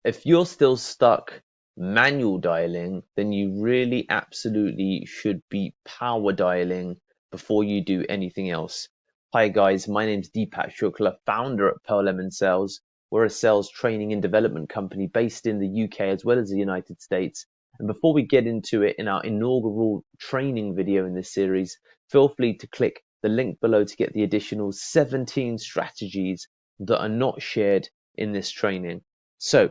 If you're still stuck manual dialing, then you really absolutely should be power dialing before you do anything else. Hi guys, my name's Deepak Shukla, founder at Pearl Lemon Sales. We're a sales training and development company based in the UK as well as the United States. And before we get into it in our inaugural training video in this series, feel free to click the link below to get the additional 17 strategies that are not shared in this training. So,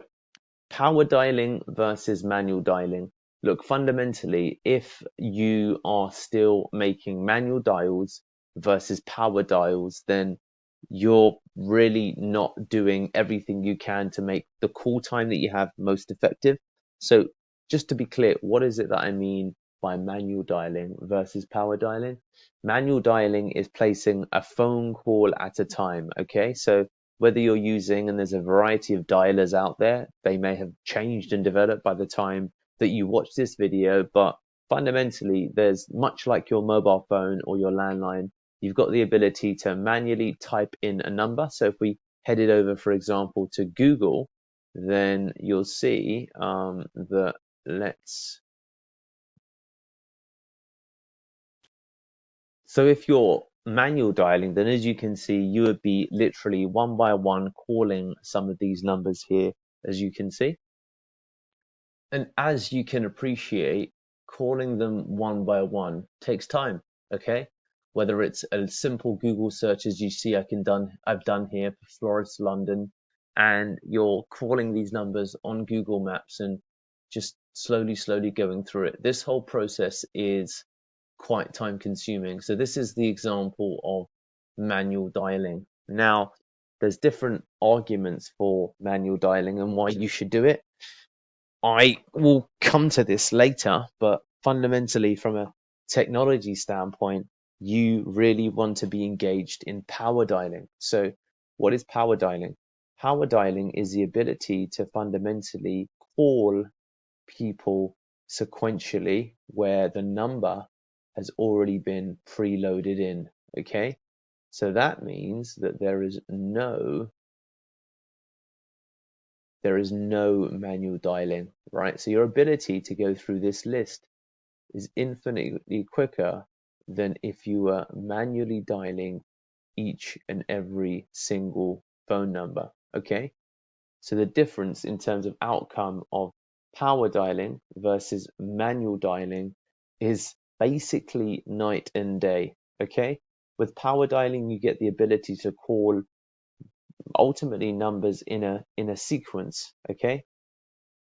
power dialing versus manual dialing. Look, fundamentally, if you are still making manual dials versus power dials, then you're really not doing everything you can to make the call time that you have most effective. So just to be clear, what is it that I mean by manual dialing versus power dialing? Manual dialing is placing a phone call at a time, okay? So whether you're using, and there's a variety of dialers out there, they may have changed and developed by the time that you watch this video, but fundamentally, there's much like your mobile phone or your landline, you've got the ability to manually type in a number. So if we headed over, for example, to Google, then you'll see that so if you're manual dialing, then as you can see, you would be literally one by one calling some of these numbers here, as you can see. And as you can appreciate, calling them one by one takes time, okay? Whether it's a simple Google search as you see I've done here for Florist, London, and you're calling these numbers on Google Maps and just slowly going through it. This whole process is quite time consuming. So this is the example of manual dialing. Now, there's different arguments for manual dialing and why you should do it. I will come to this later, but fundamentally, from a technology standpoint, you really want to be engaged in power dialing. So, what is power dialing? Power dialing is the ability to fundamentally call people sequentially where the number has already been preloaded in. Okay, so that means that there is no manual dialing, right? So your ability to go through this list is infinitely quicker than if you were manually dialing each and every single phone number, okay? So the difference in terms of outcome of power dialing versus manual dialing is basically night and day, okay? With power dialing, you get the ability to call ultimately numbers in a sequence, okay?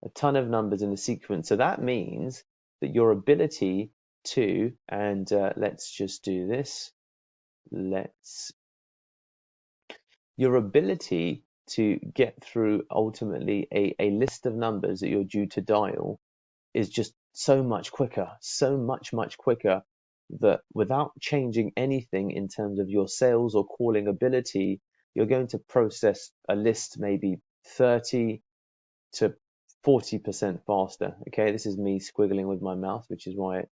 A ton of numbers in a sequence. So that means that your ability to, and let's just do this. Your ability to get through ultimately a list of numbers that you're due to dial is just so much quicker, much quicker, that without changing anything in terms of your sales or calling ability, you're going to process a list maybe 30 to 40% faster. Okay, this is me squiggling with my mouth, which is why it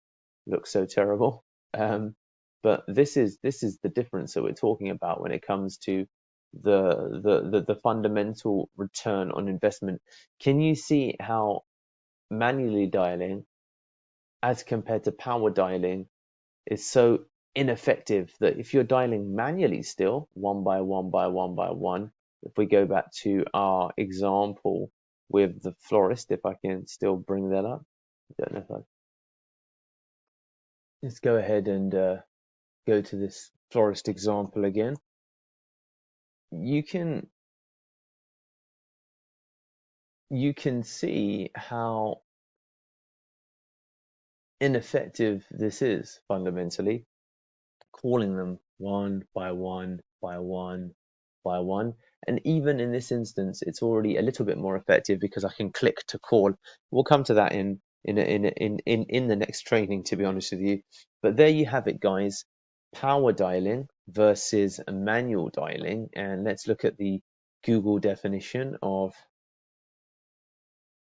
looks so terrible. But this is the difference that we're talking about when it comes to the fundamental return on investment. Can you see how manually dialing as compared to power dialing is so ineffective that if you're dialing manually still one by one, if we go back to our example with the florist, if I can still bring that up, I don't know if I let's go ahead and go to this florist example again. You can see how ineffective this is fundamentally, calling them one by one by one by one. And even in this instance, it's already a little bit more effective because I can click to call. We'll come to that in the next training, to be honest with you. But there you have it, guys. Power dialing versus manual dialing. And let's look at the Google definition of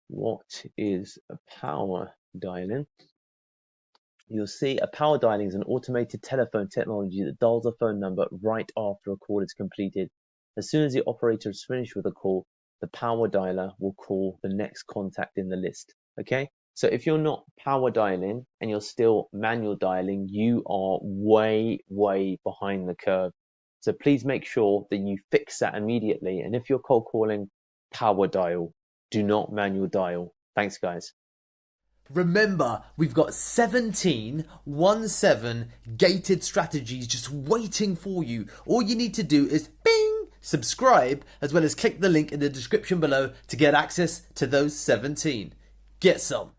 what is a power dialing. You'll see a power dialing is an automated telephone technology that dials a phone number right after a call is completed. As soon as the operator is finished with a call, the power dialer will call the next contact in the list. Okay, so if you're not power dialing and you're still manual dialing, you are way behind the curve. So please make sure that you fix that immediately. And if you're cold calling, power dial, do not manual dial. Thanks, guys. Remember, we've got 17 gated strategies just waiting for you. All you need to do is bing, subscribe, as well as click the link in the description below to get access to those 17. Get some.